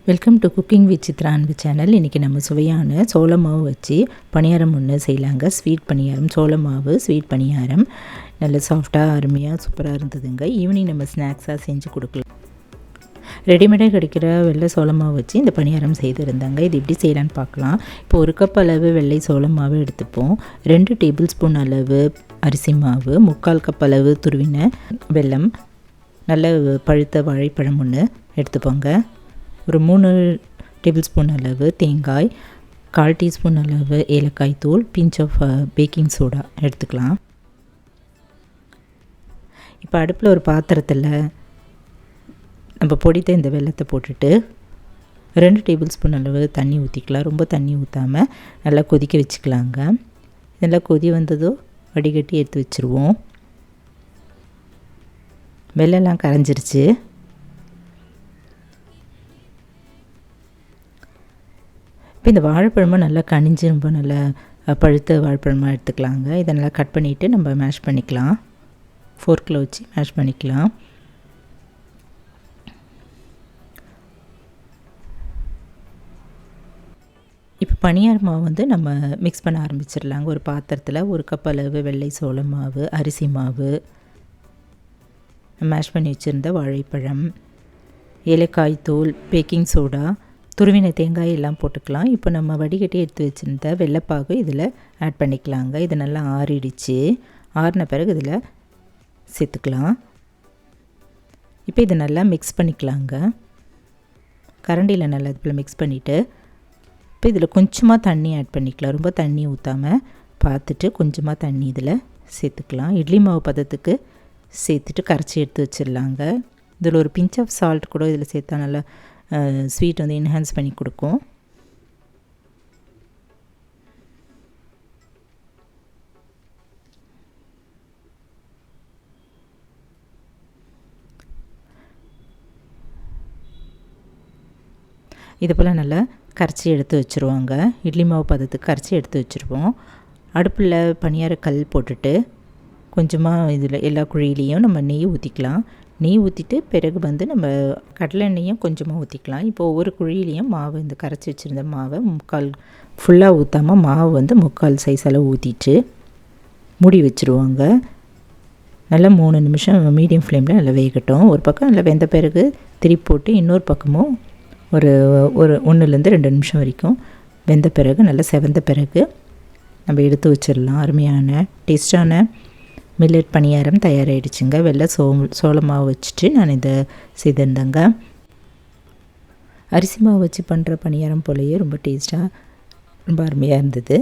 Welcome to cooking with Chitra அன்பு channel. இன்றைக்கி நம்ம சுவையான சோள மாவு வச்சு பணியாரம் ஒன்று செய்யலாங்க. ஸ்வீட் பணியாரம், சோள மாவு ஸ்வீட் பணியாரம் நல்ல சாஃப்டாக அருமையாக சூப்பராக இருந்ததுங்க. ஈவினிங் நம்ம ஸ்நாக்ஸாக செஞ்சு கொடுக்கலாம். ரெடிமேடாக கிடைக்கிற வெள்ளை சோள மாவு வச்சு இந்த பணியாரம் செய்திருந்தாங்க. இது எப்படி செய்யலான்னு பார்க்கலாம். இப்போ 1 கப் அளவு வெள்ளை சோள மாவு எடுத்துப்போம். 2 டேபிள் ஸ்பூன் அளவு அரிசி மாவு, 3/4 கப் அளவு துருவின வெல்லம், நல்ல பழுத்த வாழைப்பழம் ஒன்று எடுத்துப்போங்க. ஒரு 3 டேபிள் ஸ்பூன் அளவு தேங்காய், 1/4 டீஸ்பூன் அளவு ஏலக்காய் தூள், பிஞ்ச் ஆஃப் பேக்கிங் சோடா எடுத்துக்கலாம். இப்போ அடுப்பில் ஒரு பாத்திரத்தில் நம்ம பொடித்த இந்த வெல்லத்தை போட்டுட்டு 2 டேபிள் ஸ்பூன் அளவு தண்ணி ஊற்றிக்கலாம். ரொம்ப தண்ணி ஊற்றாமல் நல்லா கொதிக்க வச்சுக்கலாங்க. நல்லா கொதி வந்ததோ வடிகட்டி எடுத்து வச்சுருவோம். வெல்லம்லாம் கரைஞ்சிருச்சு. இப்போ இந்த வாழைப்பழமும் நல்லா கனிஞ்சு ரொம்ப நல்லா பழுத்த வாழைப்பழமாக எடுத்துக்கலாங்க. இதை நல்லா கட் பண்ணிவிட்டு நம்ம மேஷ் பண்ணிக்கலாம். ஃபோர்க்கில் வச்சு மேஷ் பண்ணிக்கலாம். இப்போ பனியார மாவு வந்து நம்ம மிக்ஸ் பண்ண ஆரம்பிச்சிடலாங்க. ஒரு பாத்திரத்தில் 1 கப் அளவு வெள்ளை சோள மாவு, அரிசி மாவு, மேஷ் பண்ணி வச்சுருந்த வாழைப்பழம், ஏலக்காய் தூள், பேக்கிங் சோடா, துருவின தேங்காய் எல்லாம் போட்டுக்கலாம். இப்போ நம்ம வடிகட்டி எடுத்து வச்சுருந்த வெள்ளைப்பாகு இதில் ஆட் பண்ணிக்கலாங்க. இது நல்லா ஆறிடுச்சு. ஆறின பிறகு இதில் சேர்த்துக்கலாம். இப்போ இதை நல்லா மிக்ஸ் பண்ணிக்கலாங்க. கரண்டியில் நல்லா இதில் மிக்ஸ் பண்ணிவிட்டு இப்போ இதில் கொஞ்சமாக தண்ணி ஆட் பண்ணிக்கலாம். ரொம்ப தண்ணி ஊற்றாமல் பார்த்துட்டு கொஞ்சமாக தண்ணி இதில் சேர்த்துக்கலாம். இட்லி மாவு பதத்துக்கு சேர்த்துட்டு கரைச்சி எடுத்து வச்சிடலாங்க. இதில் ஒரு பிஞ்ச் ஆஃப் சால்ட் கூட இதில் சேர்த்தா நல்லா ஸ்வீட் வந்து என்ஹான்ஸ் பண்ணி கொடுக்கும். இது போல் நல்லா கரைச்சி எடுத்து வச்சுருவாங்க. இட்லி மாவு பதத்துக்கு கரைச்சி எடுத்து வச்சுருவோம். அடுப்பில் பனியார கல் போட்டுட்டு கொஞ்சமாக இதில் எல்லா குழியிலையும் நம்ம நெய் ஊற்றிக்கலாம். நெய் ஊற்றிட்டு பிறகு வந்து நம்ம கடலை எண்ணெயும் கொஞ்சமாக ஊற்றிக்கலாம். இப்போ ஒவ்வொரு குழியிலையும் மாவு இந்த கரைச்சி வச்சுருந்த மாவை ஃபுல்லாக ஊற்றாமல் மாவு வந்து 3/4 சைஸ் அளவு ஊற்றிட்டு மூடி வச்சுருவாங்க. நல்லா 3 நிமிஷம் மீடியம் ஃப்ளேமில் நல்லா வேகட்டும். ஒரு பக்கம் நல்லா வெந்த பிறகு திருப்பி போட்டு இன்னொரு பக்கமும் ஒரு 1லேருந்து 2 நிமிஷம் வரைக்கும் வெந்த பிறகு நல்லா செவந்த பிறகு நம்ம எடுத்து வச்சிடலாம். அருமையான டேஸ்டான மில்லட் பணியாரம் தயாராகிடுச்சுங்க. வெள்ளை சோள மாவு வச்சுட்டு நான் இதை செய்திருந்தேங்க. அரிசி மாவு வச்சு பண்ணுற பணியாரம் போலயே ரொம்ப டேஸ்ட்டாக ரொம்ப அருமையாக இருந்தது.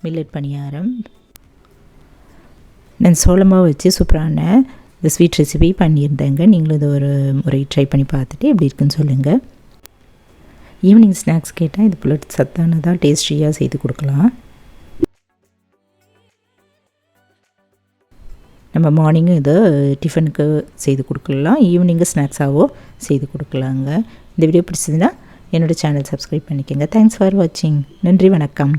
மில்லட் பணியாரம் நான் சோள மாவு வச்சு சூப்பரான இந்த ஸ்வீட் ரெசிபி பண்ணியிருந்தேங்க. நீங்களும் இதை ஒரு முறை ட்ரை பண்ணி பார்த்துட்டு எப்படி இருக்குன்னு சொல்லுங்கள். ஈவினிங் ஸ்நாக்ஸ் கேட்டால் இது போல் சத்தானதாக டேஸ்டியாக செய்து கொடுக்கலாம். நம்ம மார்னிங்கு இதை டிஃபனுக்கு செய்து கொடுக்கலாம், ஈவினிங்கு ஸ்நாக்ஸாகவோ செய்து கொடுக்கலாங்க. இந்த வீடியோ பிடிச்சதுன்னா என்னோடய சேனல் சப்ஸ்கிரைப் பண்ணிக்கோங்க. தேங்க்ஸ் ஃபார் வாட்சிங். நன்றி, வணக்கம்.